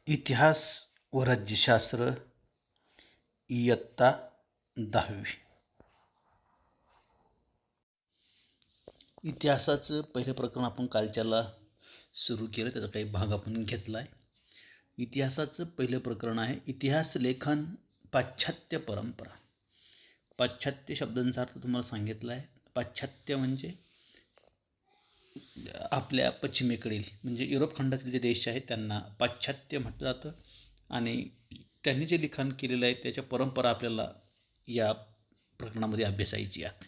इतिहास व राज्यशास्त्र इयत्ता 10वी. इतिहासाचं पहिलं प्रकरण आपण कालच्याला सुरू केलं, त्याचा काही भाग आपण घेतला आहे. इतिहासाचं पहिलं प्रकरण आहे इतिहास लेखन पाश्चात्य परंपरा. पाश्चात्य शब्दांचा अर्थ तुम्हाला सांगितला आहे. पाश्चात्य म्हणजे आपल्या पश्चिमेकडील म्हणजे युरोप खंडातील जे देश आहेत त्यांना पाश्चात्य म्हटलं जातं आणि त्यांनी जे लिखाण केलेलं आहे त्याच्या परंपरा आपल्याला या प्रकरणामध्ये अभ्यासायची आहेत.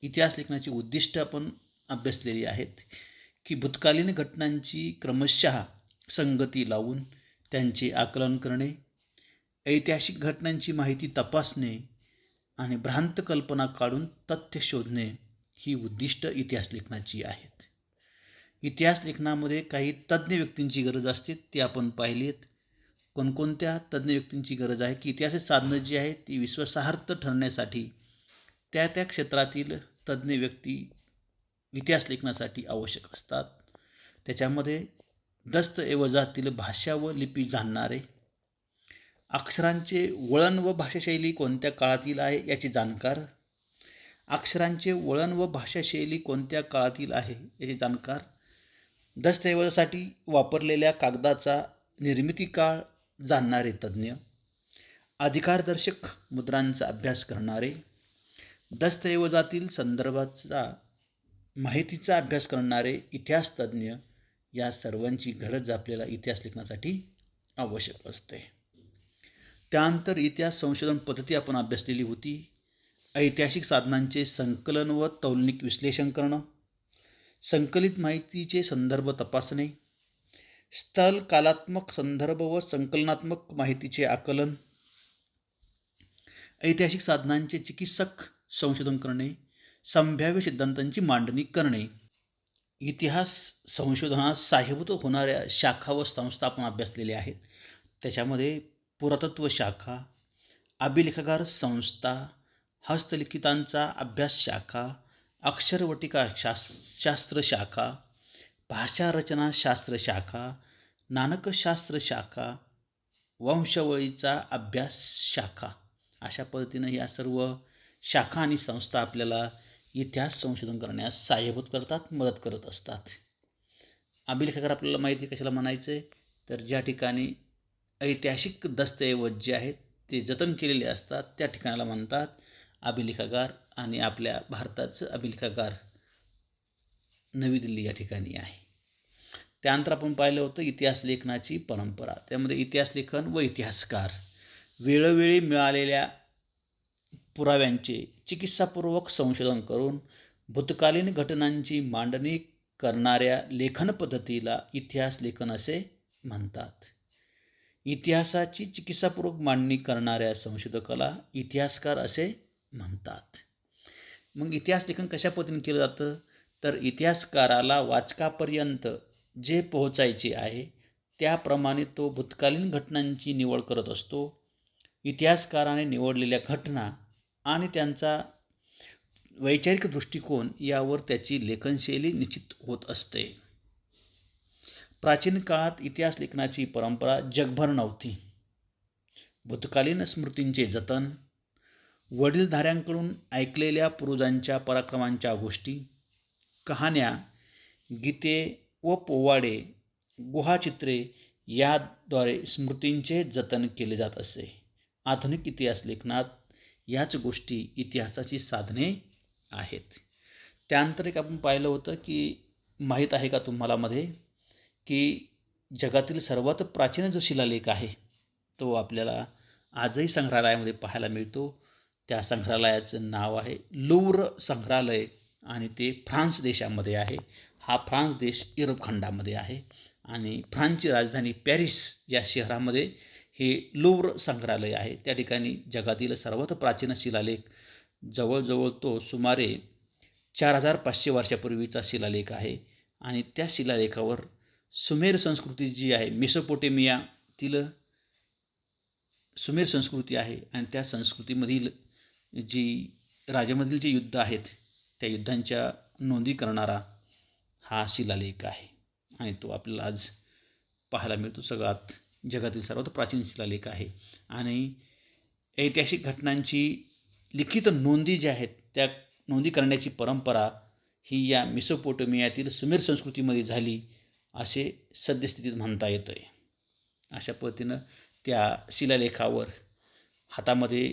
इतिहास लेखनाची उद्दिष्ट आपण अभ्यासलेली आहेत की भूतकालीन घटनांची क्रमशः संगती लावून त्यांचे आकलन करणे, ऐतिहासिक घटनांची माहिती तपासणे आणि भ्रांत कल्पना काढून तथ्य शोधणे ही उद्दिष्ट इतिहास लेखनाची आहेत. इतिहास लेखनामध्ये काही तज्ज्ञ व्यक्तींची गरज असते, ती आपण पाहिली आहेत. कोणकोणत्या तज्ज्ञ व्यक्तींची गरज आहे की इतिहासाची साधनं जी आहेत ती विश्वासार्ह ठरण्यासाठी त्या त्या क्षेत्रातील तज्ज्ञ व्यक्ती इतिहास लेखनासाठी आवश्यक असतात. त्याच्यामध्ये दस्तऐवजातील भाषा व लिपी जाणणारे, अक्षरांचे वळण व भाषाशैली कोणत्या काळातील आहे याची जाणकार, अक्षरांचे वळण व भाषाशैली कोणत्या काळातील आहे याचे जाणकार, दस्तऐवजासाठी वापरलेल्या कागदाचा निर्मिती काळ जाणणारे तज्ज्ञ, अधिकारदर्शक मुद्रांचा अभ्यास करणारे, दस्तऐवजातील संदर्भाचा माहितीचा अभ्यास करणारे इतिहास तज्ज्ञ, या सर्वांची गरज आपल्याला इतिहास लेखनासाठी आवश्यक असते. त्यानंतर इतिहास संशोधन पद्धती आपण अभ्यासलेली होती. ऐतिहासिक साधनांचे संकलन व तौलनिक विश्लेषण करणं, संकलित माहितीचे संदर्भ तपासणे, स्थल कालात्मक संदर्भ व संकलनात्मक माहितीचे आकलन, ऐतिहासिक साधनांचे चिकित्सक संशोधन करणे, संभाव्य सिद्धांतांची मांडणी करणे. इतिहास संशोधनास सहाय्यभूत होणाऱ्या शाखा व संस्था आपण अभ्यासलेल्या आहेत. त्याच्यामध्ये पुरातत्व शाखा, अभिलेखागार संस्था, हस्तलिखितांचा अभ्यास शाखा, अक्षरवटिका शास्त्र शाखा, भाषारचना शास्त्र शाखा, नाणकशास्त्र शाखा, वंशावळीचा अभ्यास शाखा, अशा पद्धतीनं या सर्व शाखा आणि संस्था आपल्याला इतिहास संशोधन करण्यास सहाय्यभूत करतात, मदत करत असतात. अभिलेखागार आपल्याला माहिती कशाला म्हणायचं आहे, तर ज्या ठिकाणी ऐतिहासिक दस्तऐवज जे आहेत ते जतन केलेले असतात त्या ठिकाणाला म्हणतात अभिलेखागार. आणि आपल्या भारताचं अभिलेखागार नवी दिल्ली या ठिकाणी आहे. त्यानंतर आपण पाहिलं होतं इतिहास लेखनाची परंपरा. त्यामध्ये इतिहास लेखन व इतिहासकार वेळोवेळी मिळालेल्या पुराव्यांचे चिकित्सापूर्वक संशोधन करून भूतकालीन घटनांची मांडणी करणाऱ्या लेखन पद्धतीला इतिहास लेखन असे म्हणतात. इतिहासाची चिकित्सापूर्वक मांडणी करणाऱ्या संशोधकाला इतिहासकार असे म्हणतात. मग इतिहास लेखन कशा पद्धतीने केलं जातं, तर इतिहासकाराला वाचकापर्यंत जे पोहोचायचे आहे त्याप्रमाणे तो भूतकालीन घटनांची निवड करत असतो. इतिहासकाराने निवडलेल्या घटना आणि त्यांचा वैचारिक दृष्टिकोन यावर त्याची लेखनशैली निश्चित होत असते. प्राचीन काळात इतिहास लेखनाची परंपरा जगभर नव्हती. भूतकालीन स्मृतींचे जतन, वडीलधाऱ्यांकडून ऐकलेल्या पूर्वजांच्या पराक्रमांच्या गोष्टी, कहाण्या, गीते व पोवाडे, गुहाचित्रे याद्वारे स्मृतींचे जतन केले जात असे. आधुनिक इतिहास लेखनात याच गोष्टी इतिहासाची साधने आहेत. त्यानंतर एक आपण पाहिलं होतं की माहीत आहे का तुम्हाला मध्ये की जगातील सर्वात प्राचीन जो शिलालेख आहे तो आपल्याला आजही संग्रहालयामध्ये पाहायला मिळतो. त्या संग्रहालयाचं नाव आहे लुव्र संग्रहालय आणि ते फ्रान्स देशामध्ये आहे. हा फ्रान्स देश युरोप खंडामध्ये आहे आणि फ्रान्सची राजधानी पॅरिस या शहरामध्ये हे लुव्र संग्रहालय आहे. त्या ठिकाणी जगातील सर्वात प्राचीन शिलालेख जवळजवळ तो सुमारे 4500 वर्षापूर्वीचा शिलालेख आहे आणि त्या शिलालेखावर सुमेर संस्कृती जी आहे, मेसोपोटेमियातील सुमेर संस्कृती आहे आणि त्या संस्कृतीमधील जी राज्यामधील जे युद्ध आहेत त्या युद्धांच्या नोंदी करणारा हा शिलालेख आहे आणि तो आपल्याला आज पाहायला मिळतो. सगळ्यात जगातील सर्वात प्राचीन शिलालेख आहे आणि ऐतिहासिक घटनांची लिखित नोंदी ज्या आहेत त्या नोंदी करण्याची परंपरा ही या मेसोपोटेमियातील सुमेर संस्कृतीमध्ये झाली असे सद्यस्थितीत म्हणता येतं आहे. अशा पद्धतीनं त्या शिलालेखावर हातामध्ये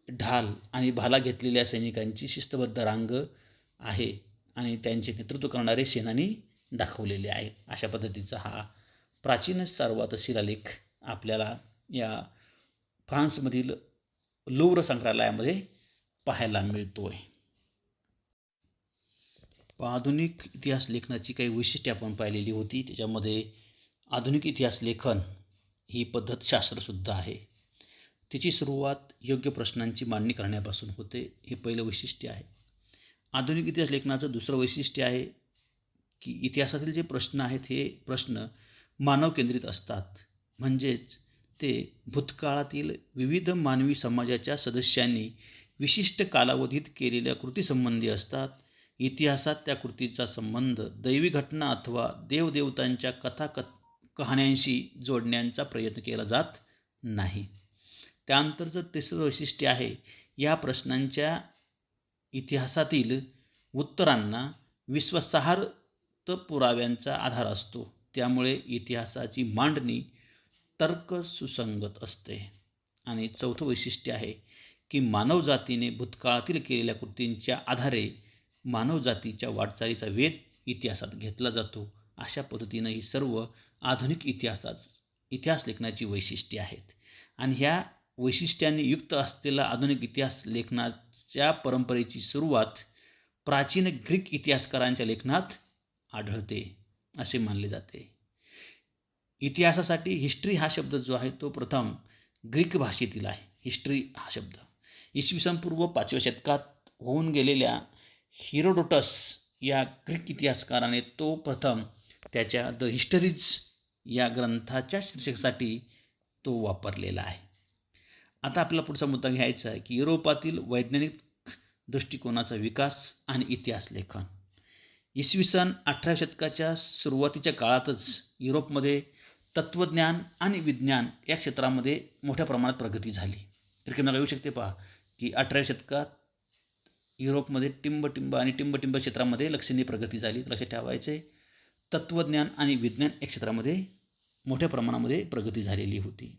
ढाल आणि भाला घेतलेल्या सैनिकांची शिस्तबद्ध रांग आहे आणि त्यांचे नेतृत्व करणारे सेनानी दाखवलेले आहे. अशा पद्धतीचा हा प्राचीन सर्वात शिलालेख आपल्याला या फ्रान्समधील लुव्र संग्रहालयामध्ये पाहायला मिळतो आहे. आधुनिक इतिहास लेखनाची काही वैशिष्ट्ये आपण पाहिलेली होती. त्याच्यामध्ये आधुनिक इतिहास लेखन ही पद्धत शास्त्रसुद्धा आहे. तिची सुरुवात योग्य प्रश्नांची मांडणी करण्यापासून होते, हे पहिलं वैशिष्ट्य आहे. आधुनिक इतिहास लेखनाचं दुसरं वैशिष्ट्य आहे की इतिहासातील जे प्रश्न आहेत हे प्रश्न मानव केंद्रित असतात. म्हणजेच ते भूतकाळातील विविध मानवी समाजाच्या सदस्यांनी विशिष्ट कालावधीत केलेल्या कृतीसंबंधी असतात. इतिहासात त्या कृतीचा संबंध दैवी घटना अथवा देवदेवतांच्या कहाण्यांशी जोडण्याचा प्रयत्न केला जात नाही. त्यानंतरचं तिसरं वैशिष्ट्य आहे, या प्रश्नांच्या इतिहासातील उत्तरांना विश्वासार्ह पुराव्यांचा आधार असतो. त्यामुळे इतिहासाची मांडणी तर्कसुसंगत असते. आणि चौथं वैशिष्ट्य आहे की मानवजातीने भूतकाळातील केलेल्या कृतींच्या आधारे मानवजातीच्या वाटचालीचा वेध इतिहासात घेतला जातो. अशा पद्धतीनं ही सर्व आधुनिक इतिहास लेखनाची वैशिष्ट्ये आहेत. आणि ह्या वैशिष्ट्यांनी युक्त असलेला आधुनिक इतिहास लेखनाच्या परंपरेची सुरुवात प्राचीन ग्रीक इतिहासकारांच्या लेखनात आढळते असे मानले जाते. इतिहासासाठी हिस्ट्री हा शब्द जो आहे तो प्रथम ग्रीक भाषेतील आहे. हिस्ट्री हा शब्द इसवी सन पूर्व 5व्या शतकात होऊन गेलेल्या हेरोडोटस या ग्रीक इतिहासकाराने तो प्रथम त्याच्या द हिस्टरीज या ग्रंथाच्या शीर्षकासाठी तो वापरलेला आहे. आता आपल्याला पुढचा मुद्दा घ्यायचा आहे की युरोपातील वैज्ञानिक दृष्टिकोनाचा विकास आणि इतिहास लेखन. इसवी सन 18व्या शतकाच्या सुरुवातीच्या काळातच युरोपमध्ये तत्त्वज्ञान आणि विज्ञान या क्षेत्रामध्ये मोठ्या प्रमाणात प्रगती झाली. तर तुम्हाला येऊ शकते पहा की 18व्या शतकात युरोपमध्ये टिंबटिंब आणि टिंबटिंब क्षेत्रामध्ये लक्षणीय प्रगती झाली. लक्षात ठेवायचे, तत्त्वज्ञान आणि विज्ञान या क्षेत्रामध्ये मोठ्या प्रमाणामध्ये प्रगती झालेली होती.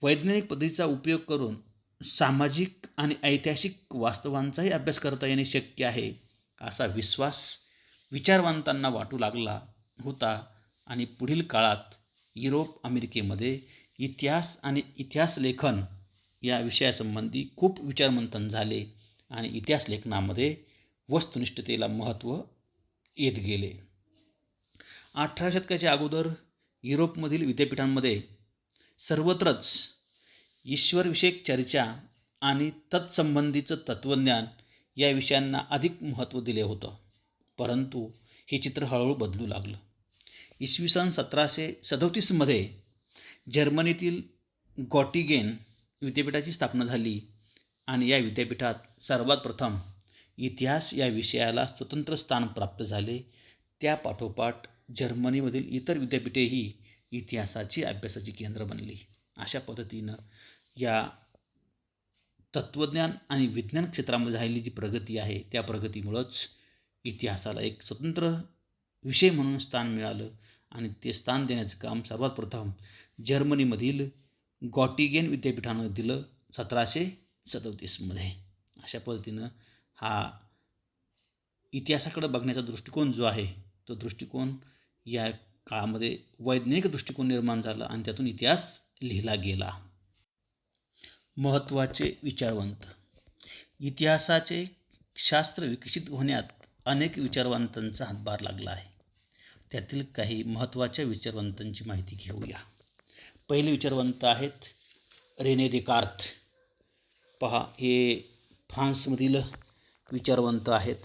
वैज्ञानिक पद्धतीचा उपयोग करून सामाजिक आणि ऐतिहासिक वास्तवांचाही अभ्यास करता येणे शक्य आहे असा विश्वास विचारवंतांना वाटू लागला होता. आणि पुढील काळात युरोप अमेरिकेमध्ये इतिहास आणि इतिहास लेखन या विषयासंबंधी खूप विचारमंथन झाले आणि इतिहास लेखनामध्ये वस्तुनिष्ठतेला महत्त्व येत गेले. 18व्या शतकाच्या अगोदर युरोपमधील विद्यापीठांमध्ये सर्वत्रच ईश्वरविषयक चर्चा आणि तत्संबंधीचं तत्त्वज्ञान या विषयांना अधिक महत्त्व दिले होतं. परंतु हे चित्र हळूहळू बदलू लागलं. इसवी सन 1737मध्ये जर्मनीतील गॉटिंगेन विद्यापीठाची स्थापना झाली आणि या विद्यापीठात सर्वात प्रथम इतिहास या विषयाला स्वतंत्र स्थान प्राप्त झाले. त्या पाठोपाठ जर्मनीमधील इतर विद्यापीठेही इतिहासाची अभ्यासाची केंद्र बनली. अशा पद्धतीनं या तत्त्वज्ञान आणि विज्ञान क्षेत्रामध्ये झालेली जी प्रगती आहे त्या प्रगतीमुळंच इतिहासाला एक स्वतंत्र विषय म्हणून स्थान मिळालं आणि ते स्थान देण्याचं काम सर्वात प्रथम जर्मनीमधील गॉटिंगेन विद्यापीठानं दिलं 1737मध्ये. अशा पद्धतीनं हा इतिहासाकडे बघण्याचा दृष्टिकोन जो आहे तो दृष्टिकोन या काळामध्ये वैज्ञानिक दृष्टिकोन निर्माण झाला आणि त्यातून इतिहास लिहिला गेला. महत्त्वाचे विचारवंत. इतिहासाचे शास्त्र विकसित होण्यात अनेक विचारवंतांचा हातभार लागला आहे. त्यातील काही महत्त्वाच्या विचारवंतांची माहिती घेऊया. पहिले विचारवंत आहेत रेने देकार्त. पहा, हे फ्रान्समधील विचारवंत आहेत.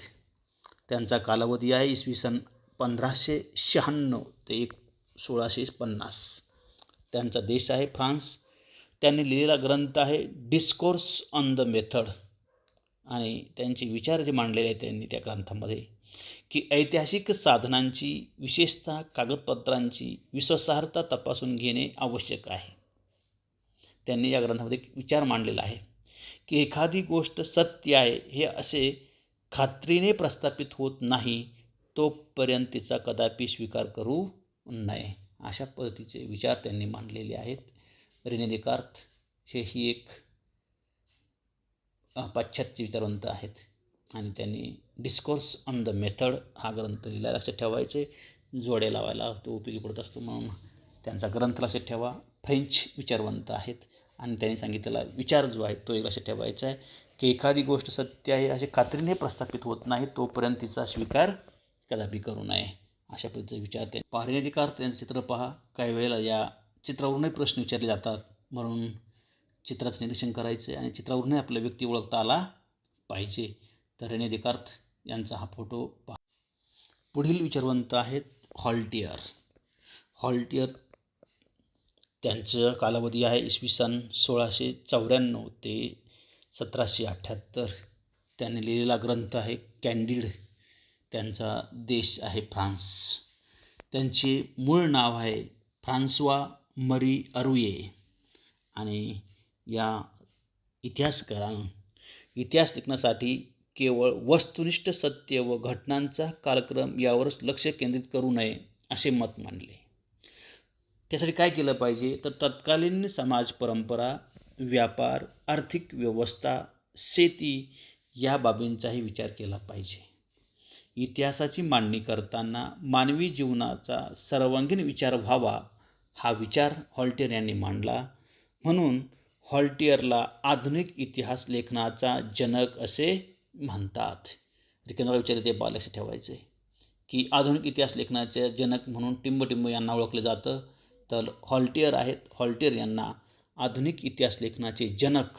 त्यांचा कालावधी आहे इसवी सन 1596 ते 1650. त्यांचा देश आहे फ्रान्स. त्यांनी लिहिलेला ग्रंथ आहे डिस्कोर्स ऑन द मेथड आणि त्यांचे विचार जे मांडलेले आहेत त्यांनी त्या ग्रंथामध्ये की ऐतिहासिक साधनांची, विशेषतः कागदपत्रांची विश्वासार्हता तपासून घेणे आवश्यक आहे. त्यांनी या ग्रंथामध्ये एक विचार मांडलेला आहे की एखादी गोष्ट सत्य आहे हे असे खात्रीने प्रस्थापित होत नाही तोपर्यंत तिचा कदापि स्वीकार करू नये. अशा पद्धतीचे विचार त्यांनी मांडलेले आहेत. रेने देकार्त ही एक पाश्चात्य विचारवंत आहेत आणि त्यांनी डिस्कोर्स ऑन द मेथड हा ग्रंथ लिहिला. लक्षात ठेवायचे, जोड्या लावायला तो उपयोगी पडत असतो म्हणून त्यांचा ग्रंथ लक्षात ठेवा. फ्रेंच विचारवंत आहेत आणि त्यांनी सांगितलेला विचार जो आहे तो एक लक्षात ठेवायचा आहे की एखादी गोष्ट सत्य आहे असे खात्रीने प्रस्थापित होत नाही तोपर्यंत तिचा स्वीकार कदापि करू नये. अशा पद्धतीचे विचार ते रेने देकार्त यांचं चित्र पहा. काही वेळेला या चित्रावरूनही प्रश्न विचारले जातात, म्हणून चित्राचं निरीक्षण करायचं आणि चित्रावरूनही आपला व्यक्ती ओळखता आला पाहिजे. तर रेने देकार्त यांचा हा फोटो पहा. पुढील विचारवंत आहेत हॉल्टियर. हॉल्टियर त्यांचं कालावधी आहे इसवी सन 1694 ते 1778. त्यांनी लिहिलेला ग्रंथ आहे कॅन्डिड. त्यांचा देश आहे फ्रान्स. त्यांचे मूळ नाव आहे फ्रान्सवा मरी अरुये आणि या इतिहासकारांना इतिहास लेखनासाठी केवळ वस्तुनिष्ठ सत्य व घटनांचा कालक्रम यावरच लक्ष केंद्रित करू नये असे मत मांडले. त्यासाठी काय केलं पाहिजे तर तत्कालीन समाज परंपरा, व्यापार, आर्थिक व्यवस्था, शेती या बाबींचाही विचार केला पाहिजे. इतिहासाची मांडणी करताना मानवी जीवनाचा सर्वांगीण विचार व्हावा हा विचार हॉल्टियर यांनी मांडला. म्हणून हॉल्टियरला आधुनिक इतिहास लेखनाचा जनक असे म्हणतात. केंद्राला विचार ते लक्षात ठेवायचे की आधुनिक इतिहास लेखनाचे जनक म्हणून टिंबटिंब यांना ओळखलं जातं. तर हॉल्टियर आहेत, हॉल्टियर यांना आधुनिक इतिहास लेखनाचे जनक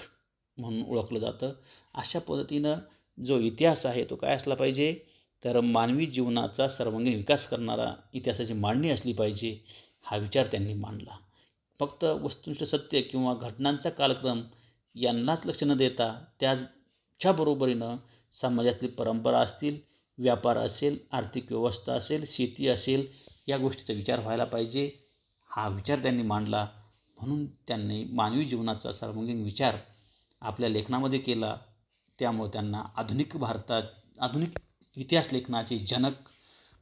म्हणून ओळखलं जातं. अशा पद्धतीनं जो इतिहास आहे तो काय असला पाहिजे तर मानवी जीवनाचा सर्वांगीण विकास करणारा इतिहासाची मांडणी असली पाहिजे हा विचार त्यांनी मांडला. फक्त वस्तुनिष्ठ सत्य किंवा घटनांचा कालक्रम यांनाच लक्ष न देता त्याच्या बरोबरीनं समाजातली परंपरा असतील, व्यापार असेल, आर्थिक व्यवस्था असेल, शेती असेल या गोष्टीचा विचार व्हायला पाहिजे हा विचार त्यांनी मांडला. म्हणून त्यांनी मानवी जीवनाचा सर्वांगीण विचार आपल्या लेखनामध्ये केला. त्यामुळे त्यांना आधुनिक इतिहास लेखनाचे जनक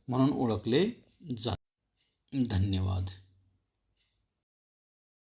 म्हणून ओळखले जाते. धन्यवाद.